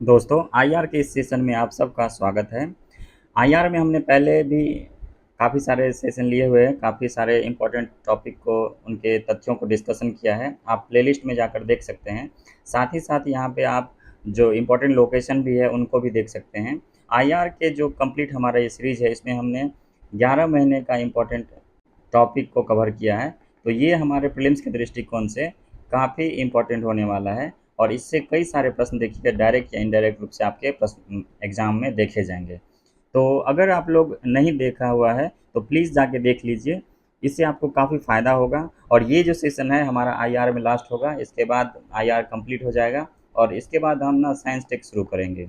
दोस्तों, आईआर के इस सेशन में आप सबका स्वागत है। आईआर में हमने पहले भी काफ़ी सारे सेशन लिए हुए हैं, काफ़ी सारे इम्पोर्टेंट टॉपिक को, उनके तथ्यों को डिस्कशन किया है। आप प्लेलिस्ट में जाकर देख सकते हैं। साथ ही साथ यहाँ पे आप जो इम्पोर्टेंट लोकेशन भी है, उनको भी देख सकते हैं। आईआर के जो कंप्लीट हमारा ये सीरीज़ है, इसमें हमने 11 महीने का इम्पोर्टेंट टॉपिक को कवर किया है। तो ये हमारे प्रीलिम्स के दृष्टिकोण से काफ़ी इम्पोर्टेंट होने वाला है और इससे कई सारे प्रश्न देखिए डायरेक्ट या इनडायरेक्ट रूप से आपके प्रश्न एग्ज़ाम में देखे जाएंगे। तो अगर आप लोग नहीं देखा हुआ है तो प्लीज़ जाके देख लीजिए, इससे आपको काफ़ी फ़ायदा होगा। और ये जो सेशन है हमारा आईआर में लास्ट होगा, इसके बाद आईआर कंप्लीट हो जाएगा और इसके बाद हम ना साइंस टेक शुरू करेंगे।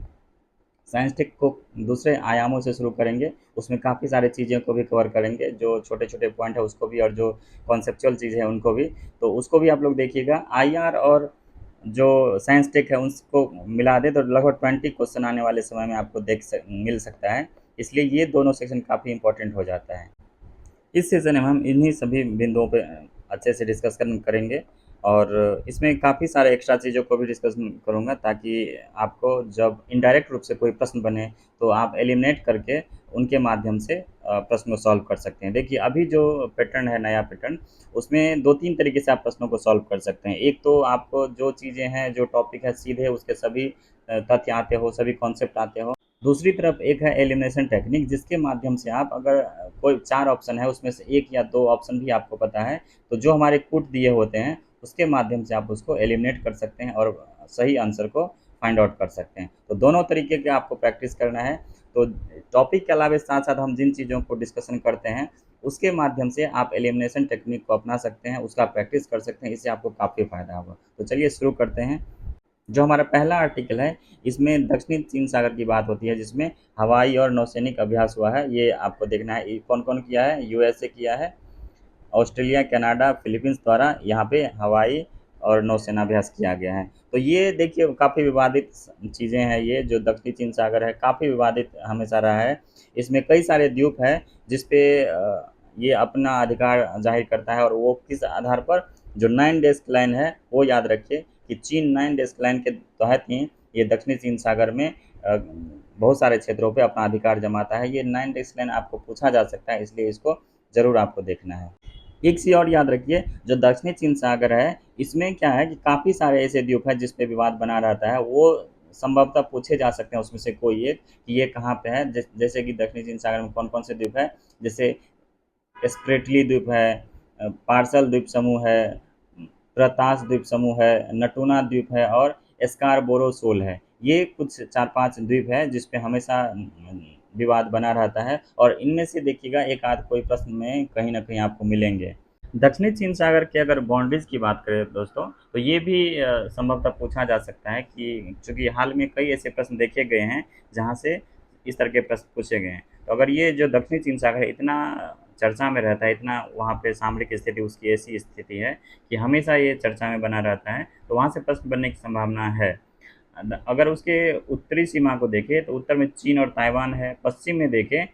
साइंस टेक को दूसरे आयामों से शुरू करेंगे, उसमें काफ़ी सारी चीज़ों को भी कवर करेंगे, जो छोटे-छोटे पॉइंट है उसको भी और जो कॉन्सेप्चुअल चीज़ है उनको भी, तो उसको भी आप लोग देखिएगा। आईआर और जो साइंस टेक है उसको मिला दें तो लगभग 20 क्वेश्चन आने वाले समय में आपको मिल सकता है, इसलिए ये दोनों सेक्शन काफ़ी इंपॉर्टेंट हो जाता है। इस सेशन में हम इन्हीं सभी बिंदुओं पे अच्छे से डिस्कशन करेंगे और इसमें काफ़ी सारे एक्स्ट्रा चीज़ों को भी डिस्कशन करूँगा, ताकि आपको जब इनडायरेक्ट रूप से कोई प्रश्न बने तो आप एलिमिनेट करके उनके माध्यम से प्रश्न को सॉल्व कर सकते हैं। देखिए अभी जो पैटर्न है, नया पैटर्न, उसमें 2-3 तरीके से आप प्रश्नों को सॉल्व कर सकते हैं। एक तो आपको जो चीज़ें हैं, जो टॉपिक है, सीधे उसके सभी तथ्य आते हो, सभी कॉन्सेप्ट आते हो। दूसरी तरफ एक है एलिमिनेशन टेक्निक, जिसके माध्यम से आप अगर कोई 4 ऑप्शन है उसमें से 1 या 2 ऑप्शन भी आपको पता है, तो जो हमारे कूट दिए होते हैं उसके माध्यम से आप उसको एलिमिनेट कर सकते हैं और सही आंसर को फाइंड आउट कर सकते हैं। तो दोनों तरीके के आपको प्रैक्टिस करना है। तो टॉपिक के अलावा साथ साथ हम जिन चीज़ों को डिस्कशन करते हैं उसके माध्यम से आप एलिमिनेशन टेक्निक को अपना सकते हैं, उसका प्रैक्टिस कर सकते हैं, इससे आपको काफ़ी फ़ायदा होगा। तो चलिए शुरू करते हैं। जो हमारा पहला आर्टिकल है, इसमें दक्षिणी चीन सागर की बात होती है, जिसमें हवाई और नौसैनिक अभ्यास हुआ है। ये आपको देखना है, ये कौन-कौन किया है। यूएसए किया है, ऑस्ट्रेलिया, कनाडा, फिलीपींस द्वारा यहाँ पे हवाई और नौसेना अभ्यास किया गया है। तो ये देखिए काफ़ी विवादित चीज़ें हैं, ये जो दक्षिणी चीन सागर है काफ़ी विवादित हमेशा रहा है। इसमें कई सारे द्वीप हैं जिस पे ये अपना अधिकार जाहिर करता है, और वो किस आधार पर, जो 9 डेस्क लाइन है वो याद रखिए कि चीन 9 डेस्क लाइन के तहत ही ये दक्षिणी चीन सागर में बहुत सारे क्षेत्रों पे अपना अधिकार जमाता है। ये 9 डेस्क लाइन आपको पूछा जा सकता है, इसलिए इसको ज़रूर आपको देखना है। एक चीज़ और याद रखिए, जो दक्षिणी चीन सागर है, इसमें क्या है कि काफ़ी सारे ऐसे द्वीप हैं जिस पे विवाद बना रहता है, वो संभवतः पूछे जा सकते हैं उसमें से कोई एक, कि ये कहाँ पे है। जैसे कि दक्षिणी चीन सागर में कौन-कौन से द्वीप हैं, जैसे स्प्रेटली द्वीप है, पार्सल द्वीप समूह है, प्रतास द्वीप समूह है, नटूना द्वीप है और स्कारबोरो सोल है। ये कुछ 4-5 द्वीप है जिस पे हमेशा विवाद बना रहता है, और इनमें से देखिएगा एक आध कोई प्रश्न में कहीं न कहीं आपको मिलेंगे। दक्षिणी चीन सागर के अगर बाउंड्रीज़ की बात करें दोस्तों, तो ये भी संभवतः पूछा जा सकता है, कि चूँकि हाल में कई ऐसे प्रश्न देखे गए हैं, जहाँ से इस तरह के प्रश्न पूछे गए हैं। तो अगर ये जो दक्षिणी चीन सागर है इतना चर्चा में रहता है, इतना वहाँ पे सामरिक स्थिति उसकी ऐसी स्थिति है कि हमेशा ये चर्चा में बना रहता है, तो वहाँ से प्रश्न बनने की संभावना है। अगर उसके उत्तरी सीमा को देखें तो उत्तर में चीन और ताइवान है, पश्चिम में देखें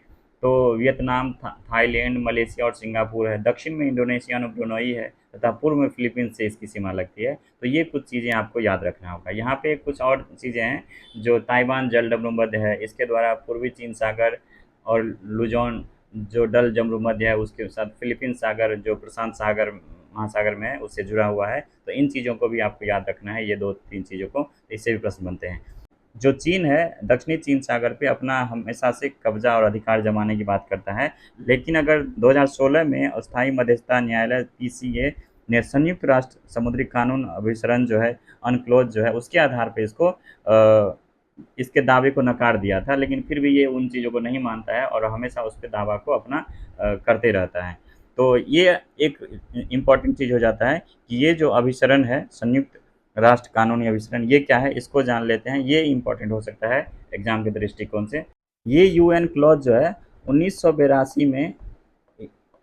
तो वियतनाम, थाईलैंड, मलेशिया और सिंगापुर है, दक्षिण में इंडोनेशिया और ब्रुनई है तथा पूर्व में फिलीपींस से इसकी सीमा लगती है। तो ये कुछ चीज़ें आपको याद रखना होगा। यहाँ पे कुछ और चीज़ें हैं, जो ताइवान जल डमरूमध्य है, इसके द्वारा पूर्वी चीन सागर और लुजोन जो डल जमरूमध्य है, उसके साथ फिलीपींस सागर जो प्रशांत सागर महासागर में है उससे जुड़ा हुआ है। तो इन चीज़ों को भी आपको याद रखना है, ये 2-3 चीज़ों को, इससे भी प्रश्न बनते हैं। जो चीन है दक्षिणी चीन सागर पे अपना हमेशा से कब्जा और अधिकार जमाने की बात करता है, लेकिन अगर 2016 में अस्थायी मध्यस्थता न्यायालय पीसीए ने संयुक्त राष्ट्र समुद्री कानून अभिसरण जो है, अनक्लोज जो है, उसके आधार पे इसके दावे को नकार दिया था, लेकिन फिर भी ये उन चीज़ों को नहीं मानता है और हमेशा उस पे दावा को अपना करते रहता है। तो ये एक इम्पॉर्टेंट चीज़ हो जाता है कि ये जो अभिसरण है, संयुक्त राष्ट्र कानूनी अभिसरण, ये क्या है इसको जान लेते हैं, ये इम्पोर्टेंट हो सकता है एग्जाम के दृष्टिकोण से। ये यूएन क्लॉज जो है 1982 में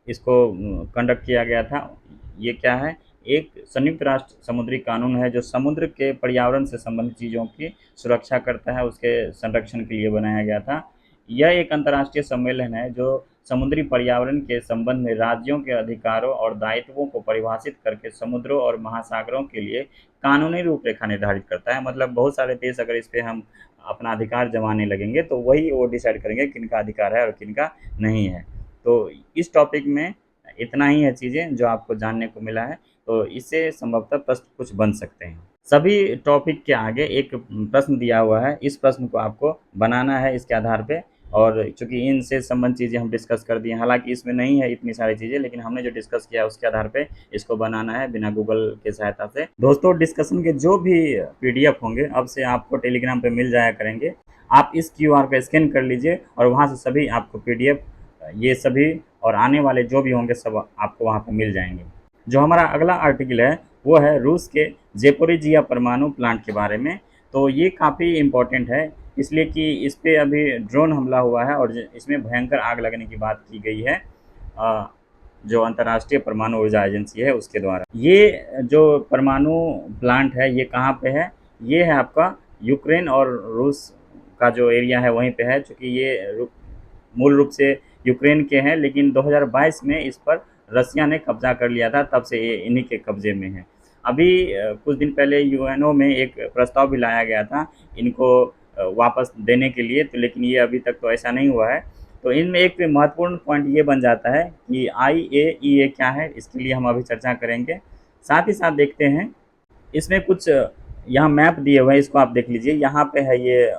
इसको कंडक्ट किया गया था। ये क्या है, एक संयुक्त राष्ट्र समुद्री कानून है जो समुद्र के पर्यावरण से संबंधित चीज़ों की सुरक्षा करता है, उसके संरक्षण के लिए बनाया गया था। यह एक अंतर्राष्ट्रीय सम्मेलन है जो समुद्री पर्यावरण के संबंध में राज्यों के अधिकारों और दायित्वों को परिभाषित करके समुद्रों और महासागरों के लिए कानूनी रूपरेखा निर्धारित करता है। मतलब बहुत सारे देश अगर इस पे हम अपना अधिकार जमाने लगेंगे तो वही वो डिसाइड करेंगे किनका अधिकार है और किनका नहीं है। तो इस टॉपिक में इतना ही है चीज़ें जो आपको जानने को मिला है, तो इससे संभवतः प्रश्न कुछ बन सकते हैं। सभी टॉपिक के आगे एक प्रश्न दिया हुआ है, इस प्रश्न को आपको बनाना है इसके आधार पे। और चूंकि इनसे संबंधित चीज़ें हम डिस्कस कर दिए, हालांकि इसमें नहीं है इतनी सारी चीज़ें, लेकिन हमने जो डिस्कस किया उसके आधार पे इसको बनाना है बिना गूगल के सहायता से। दोस्तों, डिस्कशन के जो भी पीडीएफ होंगे अब से आपको टेलीग्राम पे मिल जाया करेंगे। आप इस क्यूआर को स्कैन कर लीजिए और वहाँ से सभी आपको पीडीएफ ये सभी और आने वाले जो भी होंगे सब आपको वहाँ पे मिल जाएंगे। जो हमारा अगला आर्टिकल है वो है रूस के ज़ेपोरिजिया परमाणु प्लांट के बारे में। तो ये काफ़ी इम्पोर्टेंट है, इसलिए कि इस पे अभी ड्रोन हमला हुआ है और इसमें भयंकर आग लगने की बात की गई है जो अंतर्राष्ट्रीय परमाणु ऊर्जा एजेंसी है उसके द्वारा। ये जो परमाणु प्लांट है ये कहाँ पे है? ये है आपका यूक्रेन और रूस का जो एरिया है वहीं पे है। चूँकि ये मूल रूप से यूक्रेन के हैं, लेकिन 2022 में इस पर रसिया ने कब्जा कर लिया था, तब से ये इन्हीं के कब्जे में है। अभी कुछ दिन पहले यूएनओ में एक प्रस्ताव भी लाया गया था इनको वापस देने के लिए, तो लेकिन ये अभी तक तो ऐसा नहीं हुआ है। तो इनमें एक महत्वपूर्ण पॉइंट ये बन जाता है कि IAEA क्या है, इसके लिए हम अभी चर्चा करेंगे। साथ ही साथ देखते हैं इसमें कुछ यहाँ मैप दिए हुए हैं, इसको आप देख लीजिए। यहाँ पे है ये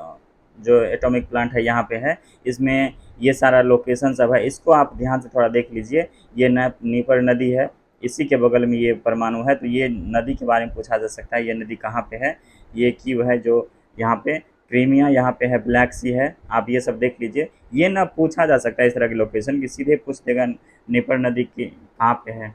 जो एटॉमिक प्लांट है यहाँ पे है, इसमें ये सारा लोकेशन सब है, इसको आप ध्यान से थोड़ा देख लीजिए। ये नीपर नदी है, इसी के बगल में ये परमाणु है। तो ये नदी के बारे में पूछा जा सकता है, ये नदी कहाँ पे है? ये कीव है जो यहाँ पे, क्रीमिया यहाँ पे है, ब्लैक सी है, आप ये सब देख लीजिए। ये ना पूछा जा सकता है इस तरह की लोकेशन की, सीधे पूछ देगा नीपर नदी की कहाँ पे है।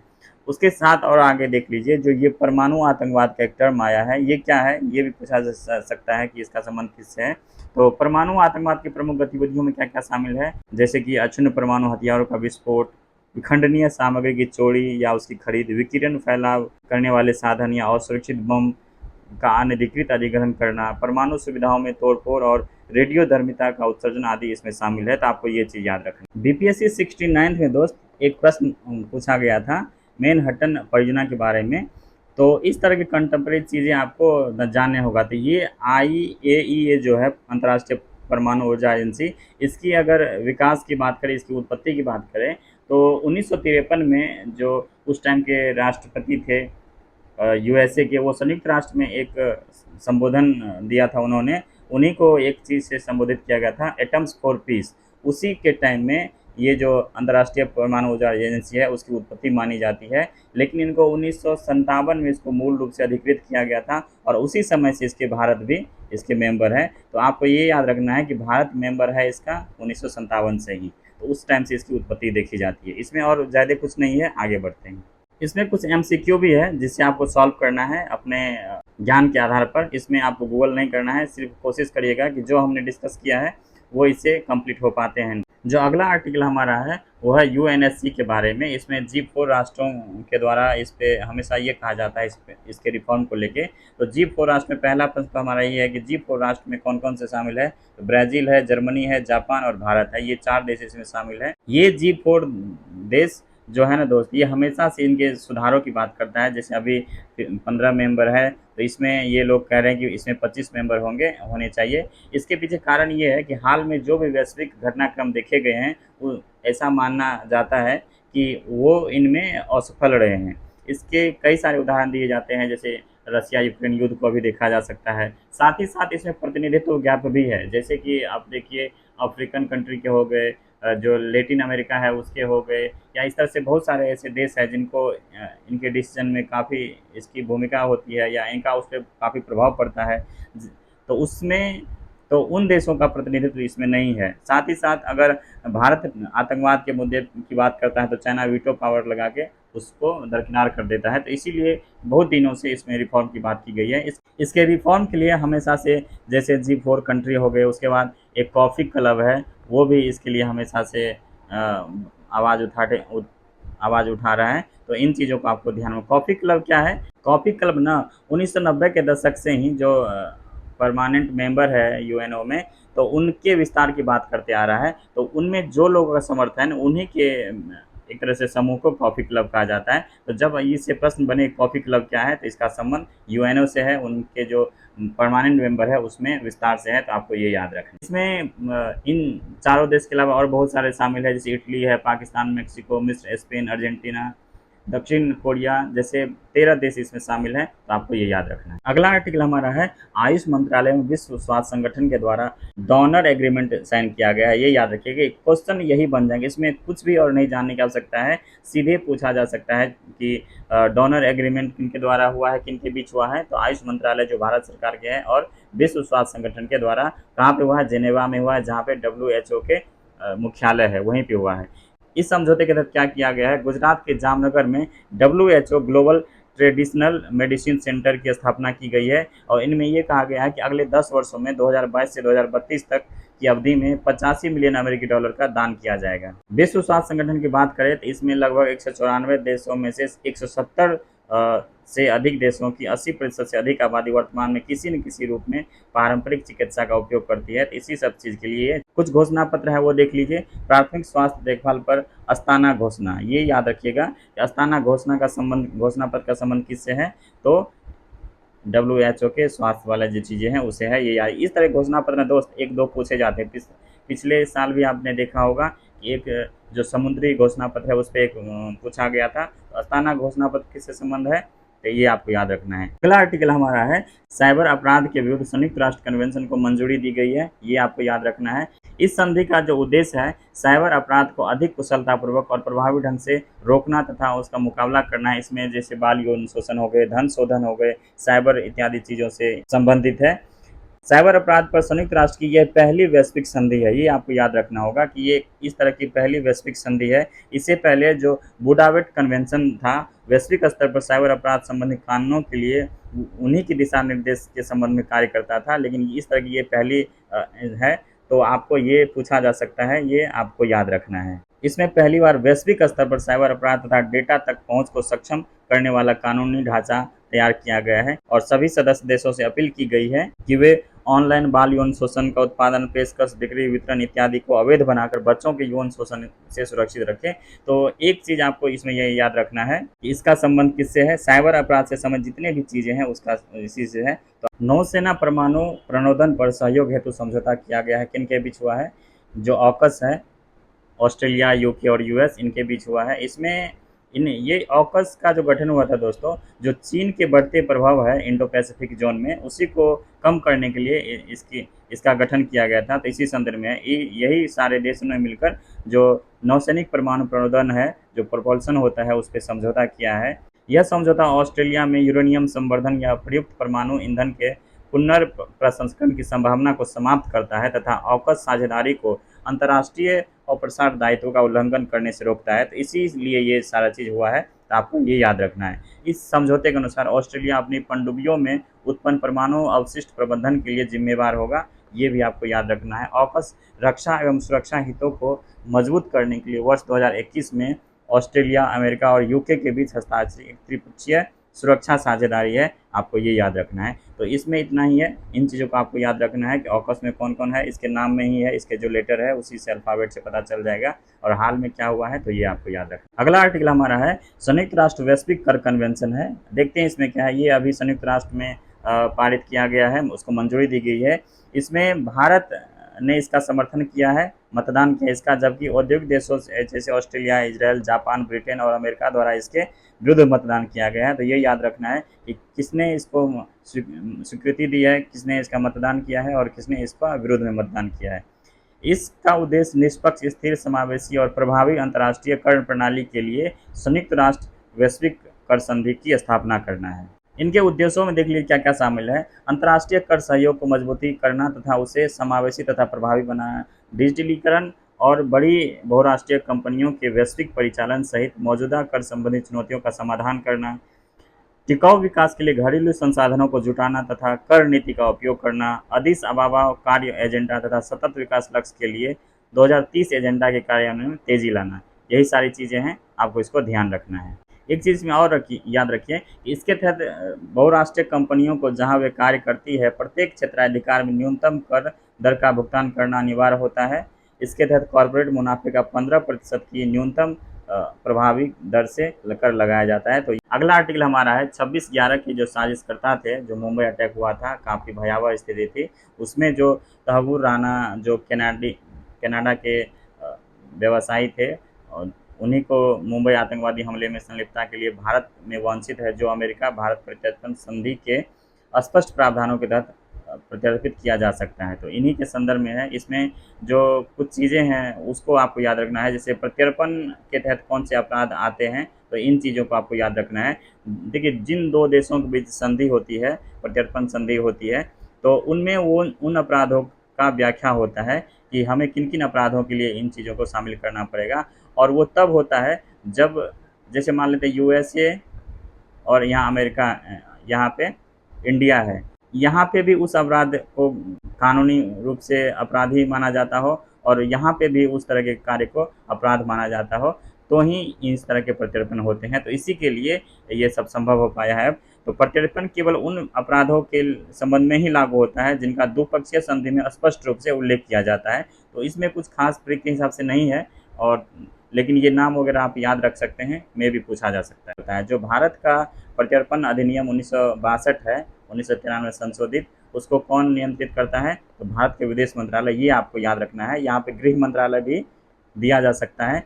उसके साथ और आगे देख लीजिए, जो ये परमाणु आतंकवाद का एक टर्म आया है ये क्या है, ये भी पूछा जा सकता है कि इसका संबंध किससे है। तो परमाणु आतंकवाद की प्रमुख गतिविधियों में क्या क्या शामिल है, जैसे कि अक्षुण्ण परमाणु हथियारों का विस्फोट, विखंडनीय सामग्री की चोरी या उसकी खरीद, विकिरण फैलाव करने वाले साधन या असुरक्षित बम का अनधिकृत अधिग्रहण करना, परमाणु सुविधाओं में तोड़फोड़ और रेडियोधर्मिता का उत्सर्जन आदि इसमें शामिल है। तो आपको ये चीज़ याद रखना। बीपीएससी 69 में दोस्त एक प्रश्न पूछा गया था मैनहट्टन परियोजना के बारे में। तो इस तरह की कंटेम्प्रेरी चीज़ें आपको जानने होगा। तो ये IAEA जो है अंतर्राष्ट्रीय परमाणु ऊर्जा एजेंसी, इसकी अगर विकास की बात करें, इसकी उत्पत्ति की बात करें, तो 1953 में जो उस टाइम के राष्ट्रपति थे USA के, वो संयुक्त राष्ट्र में एक संबोधन दिया था उन्होंने, उन्हीं को एक चीज़ से संबोधित किया गया था, एटम्स फॉर पीस। उसी के टाइम में ये जो अंतर्राष्ट्रीय परमाणु ऊर्जा एजेंसी है उसकी उत्पत्ति मानी जाती है। लेकिन इनको 1957 में इसको मूल रूप से अधिकृत किया गया था और उसी समय से इसके भारत भी इसके मेंबर है। तो आपको ये याद रखना है कि भारत मेंबर है इसका 1957 से ही, तो उस टाइम से इसकी उत्पत्ति देखी जाती है। इसमें और ज़्यादा कुछ नहीं है, आगे बढ़ते हैं। इसमें कुछ MCQ भी है जिससे आपको सॉल्व करना है अपने ज्ञान के आधार पर। इसमें आपको गूगल नहीं करना है, सिर्फ कोशिश करिएगा कि जो हमने डिस्कस किया है वो इससे कंप्लीट हो पाते हैं। जो अगला आर्टिकल हमारा है वो है UNSC के बारे में। इसमें G4 राष्ट्रों के द्वारा इस पे हमेशा ये कहा जाता है इसके रिफॉर्म को लेके। तो G4 राष्ट्र में पहला प्रश्न तो हमारा ये है कि G4 राष्ट्र में कौन कौन से शामिल है? तो ब्राज़ील है, जर्मनी है, जापान और भारत है, ये 4 देश इसमें शामिल है। ये G4 देश जो है ना दोस्त, ये हमेशा से इनके सुधारों की बात करता है। जैसे अभी 15 मेंबर है, तो इसमें ये लोग कह रहे हैं कि इसमें 25 मेंबर होने चाहिए। इसके पीछे कारण ये है कि हाल में जो भी वैश्विक घटनाक्रम देखे गए हैं वो ऐसा मानना जाता है कि वो इनमें असफल रहे हैं। इसके कई सारे उदाहरण दिए जाते हैं, जैसे रसिया यूक्रेन युद्ध को भी देखा जा सकता है। साथ ही साथ इसमें प्रतिनिधित्व गैप भी है, जैसे कि आप देखिए अफ्रीकन कंट्री के हो गए, जो लैटिन अमेरिका है उसके हो गए, या इस तरह से बहुत सारे ऐसे देश हैं जिनको इनके डिसीजन में काफ़ी इसकी भूमिका होती है या इनका उस पर काफ़ी प्रभाव पड़ता है। तो उसमें तो उन देशों का प्रतिनिधित्व इसमें नहीं है। साथ ही साथ अगर भारत आतंकवाद के मुद्दे की बात करता है तो चाइना वीटो पावर लगा के उसको दरकिनार कर देता है। तो इसीलिए बहुत दिनों से इसमें रिफॉर्म की बात की गई है। इसके रिफॉर्म के लिए हमेशा से, जैसे G4 कंट्री हो गए, उसके बाद एक कॉफ़ी क्लब है वो भी इसके लिए हमेशा से आवाज़ उठा रहा है। तो इन चीज़ों को आपको ध्यान में। कॉफ़ी क्लब क्या है? कॉफ़ी क्लब ना 1990 के दशक से ही जो परमानेंट मेंबर है यूएनओ में, तो उनके विस्तार की बात करते आ रहा है। तो उनमें जो लोगों का समर्थन उन्हीं के एक तरह से समूह को कॉफ़ी क्लब कहा जाता है। तो जब इससे प्रश्न बने कॉफ़ी क्लब क्या है, तो इसका संबंध यूएनओ से है, उनके जो परमानेंट मेंबर है उसमें विस्तार से है। तो आपको ये याद रखना। इसमें इन चारों देश के अलावा और बहुत सारे शामिल है, जैसे इटली है, पाकिस्तान, मेक्सिको, मिस्र, स्पेन, अर्जेंटीना, दक्षिण कोरिया जैसे 13 देश इसमें शामिल हैं। तो आपको ये याद रखना है। अगला आर्टिकल हमारा है आयुष मंत्रालय में विश्व स्वास्थ्य संगठन के द्वारा डोनर एग्रीमेंट साइन किया गया है। ये याद रखिए कि क्वेश्चन यही बन जाएंगे, इसमें कुछ भी और नहीं जानने की आवश्यकता है, सीधे पूछा जा सकता है कि डोनर एग्रीमेंट किनके द्वारा हुआ है, किनके बीच हुआ है। तो आयुष मंत्रालय जो भारत सरकार के है और विश्व स्वास्थ्य संगठन के द्वारा कहाँ पे हुआ है, जेनेवा में हुआ है, जहाँ पे WHO के मुख्यालय है, वहीं पे हुआ है। इस समझौते के तहत क्या किया गया है, गुजरात के जामनगर में WHO global traditional medicine centre की स्थापना की गई है। और इनमें ये कहा गया है कि अगले 10 वर्षों में 2022 से 2032 तक की अवधि में 85 मिलियन अमेरिकी डॉलर का दान किया जाएगा। विश्व स्वास्थ्य संगठन की बात करें तो इसमें लगभग 194 देशों में से 170 से अधिक देशों की 80% से अधिक आबादी वर्तमान में किसी न किसी रूप में पारंपरिक चिकित्सा का उपयोग करती है। तो इसी सब चीज़ के लिए कुछ घोषणा पत्र है, वो देख लीजिए। प्राथमिक स्वास्थ्य देखभाल पर अस्ताना घोषणा, ये याद रखिएगा कि अस्ताना घोषणा पत्र का संबंध किससे है, तो WHO के स्वास्थ्य वाला जो चीज़ें हैं उसे है। ये इस तरह घोषणा पत्र दोस्त एक दो पूछे जाते हैं। पिछले साल भी आपने देखा होगा कि एक जो समुद्री घोषणा पत्र है उस पर एक पूछा गया था। तो अस्ताना घोषणा पत्र किससे संबंध है, तो ये आपको याद रखना है। अगला आर्टिकल हमारा है साइबर अपराध के विरुद्ध संयुक्त राष्ट्र कन्वेंशन को मंजूरी दी गई है। ये आपको याद रखना है। इस संधि का जो उद्देश्य है साइबर अपराध को अधिक कुशलतापूर्वक और प्रभावी ढंग से रोकना तथा उसका मुकाबला करना है। इसमें जैसे बाल यौन शोषण हो गए, धन शोधन हो गए, साइबर इत्यादि चीज़ों से संबंधित है। साइबर अपराध पर संयुक्त राष्ट्र की यह पहली वैश्विक संधि है। ये आपको याद रखना होगा कि ये इस तरह की पहली वैश्विक संधि है। इससे पहले जो बुडापेस्ट कन्वेंशन था, वैश्विक स्तर पर साइबर अपराध संबंधी कानूनों के लिए उन्हीं के दिशा निर्देश के संबंध में कार्य करता था, लेकिन इस तरह की ये पहली है। तो आपको ये पूछा जा सकता है, ये आपको याद रखना है। इसमें पहली बार वैश्विक स्तर पर साइबर अपराध तथा डेटा तक पहुंच को सक्षम करने वाला कानूनी ढांचा तैयार किया गया है और सभी सदस्य देशों से अपील की गई है कि वे ऑनलाइन बाल यौन शोषण का उत्पादन, पेशकश, बिक्री, वितरण इत्यादि को अवैध बनाकर बच्चों के यौन शोषण से सुरक्षित रखें। तो एक चीज़ आपको इसमें ये याद रखना है कि इसका संबंध किससे है, साइबर अपराध से संबंधित जितने भी चीज़ें हैं उसका इसी से है। तो नौसेना परमाणु प्रणोदन पर सहयोग हेतु समझौता किया गया है। किन के बीच हुआ है, जो ऑकस है, ऑस्ट्रेलिया, यूके और यूएस, इनके बीच हुआ है। इसमें ये ऑकस का जो गठन हुआ था दोस्तों, जो चीन के बढ़ते प्रभाव है इंडो पैसिफिक जोन में, उसी को कम करने के लिए इसका गठन किया गया था। तो इसी संदर्भ में यही सारे देशों ने मिलकर जो नौसैनिक परमाणु प्रणोदन है, जो प्रपोल्सन होता है, उस पर समझौता किया है। यह समझौता ऑस्ट्रेलिया में यूरेनियम संवर्धन या प्रयुक्त परमाणु ईंधन के पुनर्प्रसंस्करण की संभावना को समाप्त करता है तथा ऑकस साझेदारी को अंतर्राष्ट्रीय और प्रसार दायित्व का उल्लंघन करने से रोकता है। तो इसीलिए ये सारा चीज़ हुआ है। तो आपको ये याद रखना है। इस समझौते के अनुसार ऑस्ट्रेलिया अपनी पनडुब्बियों में उत्पन्न परमाणु अवशिष्ट प्रबंधन के लिए जिम्मेवार होगा। ये भी आपको याद रखना है। ऑकस रक्षा एवं सुरक्षा हितों को मजबूत करने के लिए वर्ष 2021 में ऑस्ट्रेलिया, अमेरिका और यूके के बीच हस्ताक्षरित एक त्रिपक्षीय सुरक्षा साझेदारी है। आपको ये याद रखना है। तो इसमें इतना ही है। इन चीज़ों को आपको याद रखना है कि ऑकस में कौन कौन है, इसके नाम में ही है, इसके जो लेटर है उसी से अल्फ़ाबेट से पता चल जाएगा और हाल में क्या हुआ है, तो ये आपको याद रखना। अगला आर्टिकल हमारा है संयुक्त राष्ट्र वैश्विक कर कन्वेंशन है। देखते हैं इसमें क्या है। ये अभी संयुक्त राष्ट्र में पारित किया गया है, उसको मंजूरी दी गई है। इसमें भारत ने इसका समर्थन किया है, मतदान किया इसका, जबकि औद्योगिक देशों जैसे ऑस्ट्रेलिया, इजराइल, जापान, ब्रिटेन और अमेरिका द्वारा इसके विरुद्ध मतदान किया गया है। तो ये याद रखना है कि किसने इसको स्वीकृति दी है, किसने इसका मतदान किया है और किसने इसका विरोध में मतदान किया है। इसका उद्देश्य निष्पक्ष, स्थिर, समावेशी और प्रभावी अंतर्राष्ट्रीय कर प्रणाली के लिए संयुक्त राष्ट्र वैश्विक कर संधि की स्थापना करना है। इनके उद्देश्यों में देख लीजिए क्या क्या शामिल है। अंतर्राष्ट्रीय कर सहयोग को मजबूती करना तथा उसे समावेशी तथा प्रभावी बनाना, डिजिटलीकरण और बड़ी बहुराष्ट्रीय कंपनियों के वैश्विक परिचालन सहित मौजूदा कर संबंधी चुनौतियों का समाधान करना, टिकाऊ विकास के लिए घरेलू संसाधनों को जुटाना तथा कर नीति का उपयोग करना, अदिस अबाबा कार्य एजेंडा तथा सतत विकास लक्ष्य के लिए 2030 एजेंडा के कार्यान्वयन में तेजी लाना। यही सारी चीज़ें हैं, आपको इसको ध्यान रखना है। एक चीज़ में और याद रखिए कि इसके तहत बहुराष्ट्रीय कंपनियों को जहां वे कार्य करती है प्रत्येक क्षेत्राधिकार में न्यूनतम कर दर का भुगतान करना अनिवार्य होता है। इसके तहत कॉरपोरेट मुनाफे का 15% की न्यूनतम प्रभावी दर से कर लगाया जाता है। तो अगला आर्टिकल हमारा है 26/11 की जो साजिशकर्ता थे, जो मुंबई अटैक हुआ था, काफ़ी भयावह स्थिति थी। उसमें जो तहव्वुर राना जो कनाडा के व्यवसायी थे, और उन्हीं को मुंबई आतंकवादी हमले में संलिप्तता के लिए भारत में वांछित है, जो अमेरिका भारत प्रत्यर्पण संधि के स्पष्ट प्रावधानों के तहत प्रत्यर्पित किया जा सकता है। तो इन्हीं के संदर्भ में है। इसमें जो कुछ चीज़ें हैं उसको आपको याद रखना है, जैसे प्रत्यर्पण के तहत कौन से अपराध आते हैं, तो इन चीज़ों को आपको याद रखना है। देखिए, जिन दो देशों के बीच संधि होती है, प्रत्यर्पण संधि होती है, तो उनमें वो उन अपराधों का व्याख्या होता है कि हमें किन किन अपराधों के लिए इन चीज़ों को शामिल करना पड़ेगा। और वो तब होता है जब, जैसे मान लेते हैं यूएसए और यहाँ अमेरिका, यहाँ पे इंडिया है, यहाँ पे भी उस अपराध को कानूनी रूप से अपराधी माना जाता हो और यहाँ पे भी उस तरह के कार्य को अपराध माना जाता हो, तो ही इस तरह के प्रत्यर्पण होते हैं। तो इसी के लिए ये सब संभव हो पाया है। तो प्रत्यर्पण केवल उन अपराधों के संबंध में ही लागू होता है जिनका द्विपक्षीय संधि में स्पष्ट रूप से उल्लेख किया जाता है। तो इसमें कुछ खास ट्रिक के हिसाब से नहीं है, और लेकिन ये नाम वगैरह आप याद रख सकते हैं, में भी पूछा जा सकता है। जो भारत का प्रत्यर्पण अधिनियम 1962 है, 1993 संशोधित, उसको कौन नियंत्रित करता है, तो भारत के विदेश मंत्रालय। ये आपको याद रखना है। यहाँ पे गृह मंत्रालय भी दिया जा सकता है,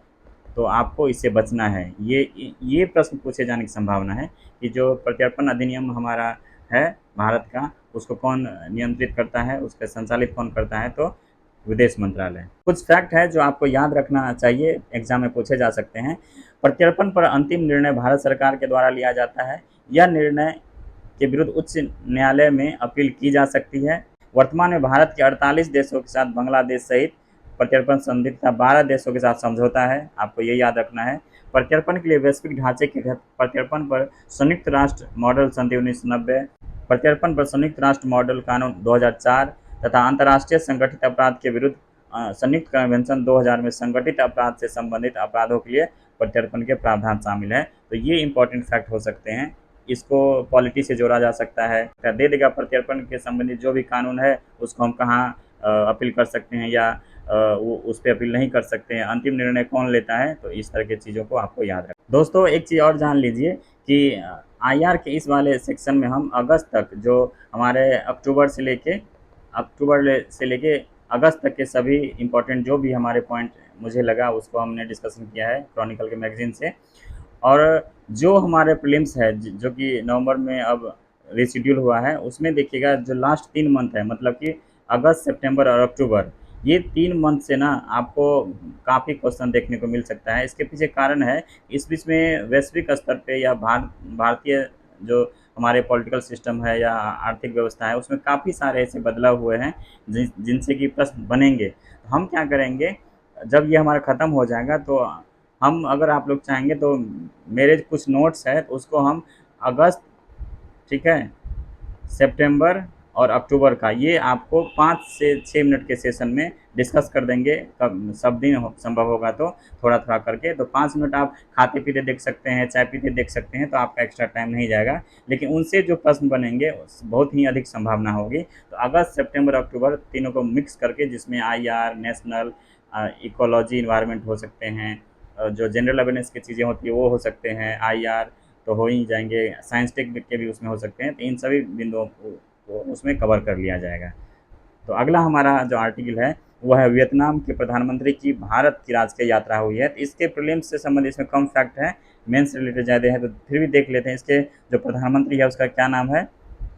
तो आपको इससे बचना है। ये प्रश्न पूछे जाने की संभावना है कि जो प्रत्यर्पण अधिनियम हमारा है भारत का, उसको कौन नियंत्रित करता है, उसका संचालित कौन करता है, तो विदेश मंत्रालय। कुछ फैक्ट है जो आपको याद रखना चाहिए, एग्जाम में पूछे जा सकते हैं। प्रत्यर्पण पर अंतिम निर्णय भारत सरकार के द्वारा लिया जाता है। यह निर्णय के विरुद्ध उच्च न्यायालय में अपील की जा सकती है। वर्तमान में भारत के 48 देशों के साथ बांग्लादेश सहित प्रत्यर्पण संधि तथा 12 देशों के साथ समझौता है। आपको ये याद रखना है। प्रत्यर्पण के लिए वैश्विक ढांचे के तहत प्रत्यर्पण पर संयुक्त राष्ट्र मॉडल संधि 1990, प्रत्यर्पण पर संयुक्त राष्ट्र मॉडल कानून 2004 तथा अंतर्राष्ट्रीय संगठित अपराध के विरुद्ध संयुक्त कन्वेंशन 2000 में संगठित अपराध से संबंधित अपराधों के लिए प्रत्यर्पण के प्रावधान शामिल है। तो ये इंपॉर्टेंट फैक्ट हो सकते हैं। इसको पॉलिटी से जोड़ा जा सकता है, दे देगा। प्रत्यर्पण के संबंधित जो भी कानून है उसको हम कहाँ अपील कर सकते हैं, या वो उस पर अपील नहीं कर सकते हैं, अंतिम निर्णय कौन लेता है, तो इस तरह की चीज़ों को आपको याद रखें। दोस्तों, एक चीज़ और जान लीजिए कि आईआर के इस वाले सेक्शन में हम अगस्त तक, जो हमारे अक्टूबर से लेके अगस्त तक के सभी इम्पोर्टेंट जो भी हमारे पॉइंट मुझे लगा उसको हमने डिस्कशन किया है क्रॉनिकल के मैगजीन से। और जो हमारे प्रीलिम्स है जो कि नवंबर में अब रिशेड्यूल हुआ है, उसमें देखिएगा जो लास्ट 3 मंथ है, मतलब कि अगस्त, सितंबर और अक्टूबर, ये 3 मंथ से ना आपको काफ़ी क्वेश्चन देखने को मिल सकता है। इसके पीछे कारण है, इस बीच में वैश्विक स्तर पे या भारतीय जो हमारे पॉलिटिकल सिस्टम है या आर्थिक व्यवस्था है, उसमें काफ़ी सारे ऐसे बदलाव हुए हैं जिनसे कि प्रश्न बनेंगे। तो हम क्या करेंगे, जब ये हमारा ख़त्म हो जाएगा तो हम, अगर आप लोग चाहेंगे तो मेरे कुछ नोट्स है तो उसको हम अगस्त, ठीक है, सितंबर और अक्टूबर का, ये आपको 5 से 6 मिनट के सेशन में डिस्कस कर देंगे। कब सब दिन संभव होगा तो थोड़ा थोड़ा करके। तो 5 मिनट आप खाते पीते देख सकते हैं, चाय पीते देख सकते हैं, तो आपका एक्स्ट्रा टाइम नहीं जाएगा। लेकिन उनसे जो प्रश्न बनेंगे बहुत ही अधिक संभावना होगी। तो अगस्त, सितंबर, अक्टूबर तीनों को मिक्स करके, जिसमें आईआर, नेशनल इकोलॉजी, इन्वायरमेंट हो सकते हैं, जो जनरल अवेयरनेस की चीज़ें होती है वो हो सकते हैं, आईआर तो हो ही जाएंगे, साइंस टेक के भी उसमें हो सकते हैं। तो इन सभी बिंदुओं को उसमें कवर कर लिया जाएगा। तो अगला हमारा जो आर्टिकल है वो है वियतनाम के प्रधानमंत्री की भारत की राजकीय यात्रा हुई है। तो इसके प्रीलिम्स से संबंधित इसमें कम फैक्ट है, मेंस से रिलेटेड ज़्यादा है, तो फिर भी देख लेते हैं। इसके जो प्रधानमंत्री है उसका क्या नाम है,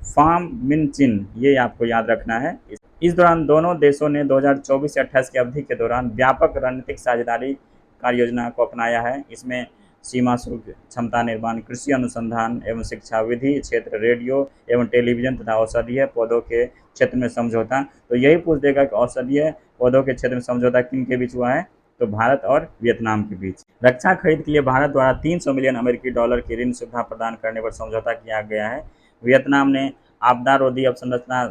फाम मिन चिन, ये आपको याद रखना है। इस दौरान दोनों देशों ने 2024 से 28 की अवधि के दौरान व्यापक रणनीतिक साझेदारी कार्य योजना को अपनाया है। इसमें सीमा शुल्क, क्षमता निर्माण, कृषि अनुसंधान एवं शिक्षा, विधि क्षेत्र, रेडियो एवं टेलीविजन तथा औषधीय पौधों के क्षेत्र में समझौता। तो यही पूछ देगा कि औषधीय पौधों के क्षेत्र में समझौता किन के बीच हुआ है, तो भारत और वियतनाम के बीच। रक्षा खरीद के लिए भारत द्वारा 300 मिलियन अमेरिकी डॉलर की ऋण सुविधा प्रदान करने पर समझौता किया गया है। वियतनाम ने आपदा रोधी अवसंरचना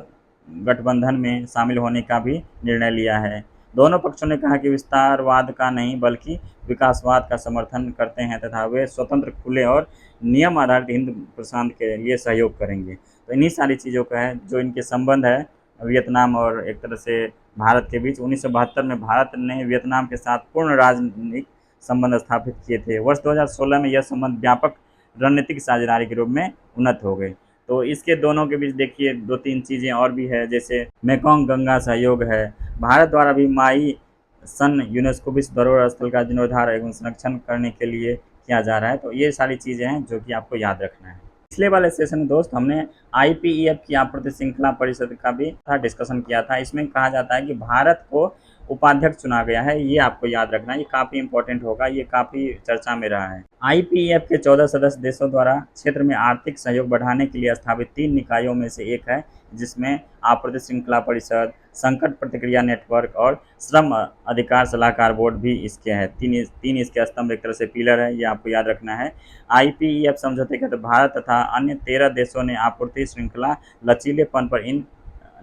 गठबंधन में शामिल होने का भी निर्णय लिया है। दोनों पक्षों ने कहा कि विस्तारवाद का नहीं बल्कि विकासवाद का समर्थन करते हैं तथा वे स्वतंत्र, खुले और नियम आधारित हिंद प्रशांत के लिए सहयोग करेंगे। तो इन्हीं सारी चीज़ों का है जो इनके संबंध है वियतनाम और एक तरह से भारत के बीच। 1972 में भारत ने वियतनाम के साथ पूर्ण राजनीतिक संबंध स्थापित किए थे। वर्ष 2016 में यह संबंध व्यापक रणनीतिक साझेदारी के रूप में उन्नत हो गए। तो इसके दोनों के बीच देखिए 2-3 चीज़ें और भी है, जैसे मेकोंग गंगा सहयोग है। भारत द्वारा भी माई सन यूनेस्को विश्व धरोहर स्थल का जीर्णोद्धार एवं संरक्षण करने के लिए किया जा रहा है। तो ये सारी चीज़ें हैं जो कि आपको याद रखना है। पिछले वाले सेशन में दोस्त हमने आईपीईएफ की आपूर्ति श्रृंखला परिषद का भी डिस्कशन किया था। इसमें कहा जाता है कि भारत को उपाध्यक्ष चुना गया है, ये आपको याद रखना है, ये काफ़ी इंपॉर्टेंट होगा, ये काफ़ी चर्चा में रहा है। आईपीईएफ के 14 सदस्य देशों द्वारा क्षेत्र में आर्थिक सहयोग बढ़ाने के लिए स्थापित 3 निकायों में से एक है, जिसमें आपूर्ति श्रृंखला परिषद, संकट प्रतिक्रिया नेटवर्क और श्रम अधिकार सलाहकार बोर्ड भी इसके हैं। तीन इसके स्तंभ एक तरह से पिलर है, ये आपको याद रखना है। आईपीईएफ समझौते के तहत भारत तथा अन्य 13 देशों ने आपूर्ति श्रृंखला लचीलेपन पर इन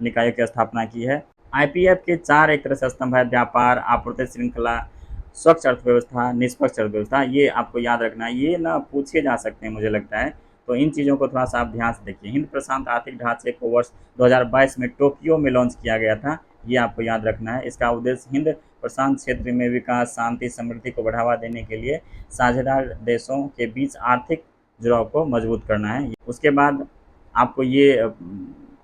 निकायों की स्थापना की है। आईपीएफ के 4 एक तरह से स्तंभ है: व्यापार, आपूर्ति श्रृंखला, स्वच्छ अर्थव्यवस्था, निष्पक्ष अर्थव्यवस्था। ये आपको याद रखना है, ये ना पूछे जा सकते हैं मुझे लगता है, तो इन चीज़ों को थोड़ा सा आप ध्यान से देखिए। हिंद प्रशांत आर्थिक ढांचे को वर्ष 2022 में टोक्यो में लॉन्च किया गया था, ये आपको याद रखना है। इसका उद्देश्य हिंद प्रशांत क्षेत्र में विकास, शांति, समृद्धि को बढ़ावा देने के लिए साझेदार देशों के बीच आर्थिक जुड़ाव को मजबूत करना है। उसके बाद आपको ये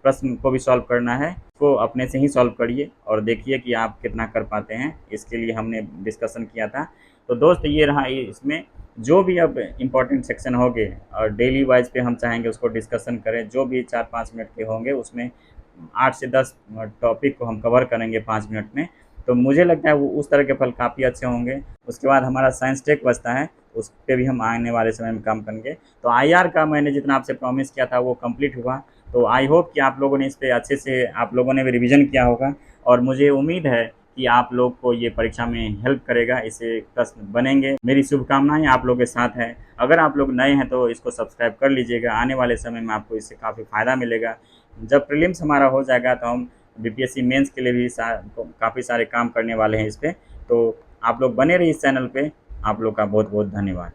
प्रश्न को भी सॉल्व करना है, इसको अपने से ही सॉल्व करिए और देखिए कि आप कितना कर पाते हैं। इसके लिए हमने डिस्कशन किया था। तो दोस्त ये रहा, इसमें जो भी अब इम्पोर्टेंट सेक्शन होंगे और डेली वाइज पे हम चाहेंगे उसको डिस्कशन करें, जो भी 4-5 मिनट के होंगे उसमें 8 से 10 टॉपिक को हम कवर करेंगे 5 मिनट में। तो मुझे लगता है वो उस तरह के फल काफ़ी अच्छे होंगे। उसके बाद हमारा साइंस टेक बचता है, उस पर भी हम आने वाले समय में काम करेंगे। तो आईआर का मैंने जितना आपसे प्रॉमिस किया था वो कंप्लीट हुआ। तो आई होप कि आप लोगों ने इस पर अच्छे से, आप लोगों ने भी रिवीजन किया होगा और मुझे उम्मीद है कि आप लोग को ये परीक्षा में हेल्प करेगा, इससे प्रश्न बनेंगे। मेरी शुभकामनाएं आप लोगों के साथ है। अगर आप लोग नए हैं तो इसको सब्सक्राइब कर लीजिएगा, आने वाले समय में आपको इससे काफ़ी फ़ायदा मिलेगा। जब प्रीलिम्स हमारा हो जाएगा तो हम बीपीएससी मेंस के लिए भी काफ़ी सारे काम करने वाले हैं इस पर। तो आप लोग बने रहिए इस चैनल पे। आप लोग का बहुत बहुत धन्यवाद।